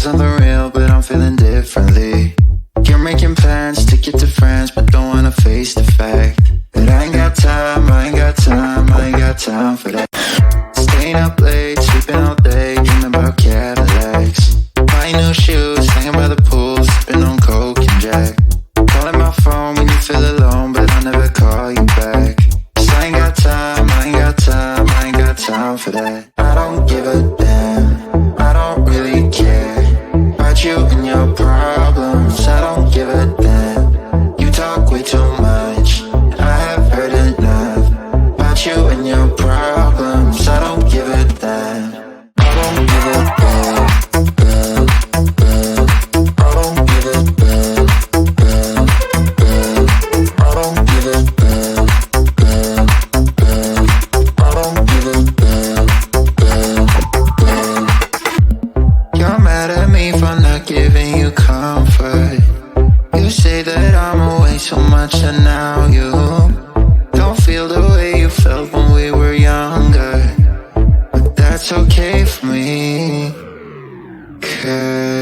something real, but I'm feeling differently. You're making plans to get to France, but don't wanna face the fact that I ain't got time, I ain't got time, I ain't got time for that. Staying up late, sleeping all day, dreaming about Cadillacs. Buying new shoes, hanging by the pool, sipping on Coke and Jack. Calling my phone when you feel alone, but I'll never call you back. 'Cause I ain't got time, I ain't got time, I ain't got time for that. I don't give a damn, I don't really care about you and your problems. I don't give a damn, you talk way too much, I have heard enough about you and your problems. I don't give a damn, I don't give a damn. So much and now you don't feel the way you felt when we were younger, but that's okay for me, 'cause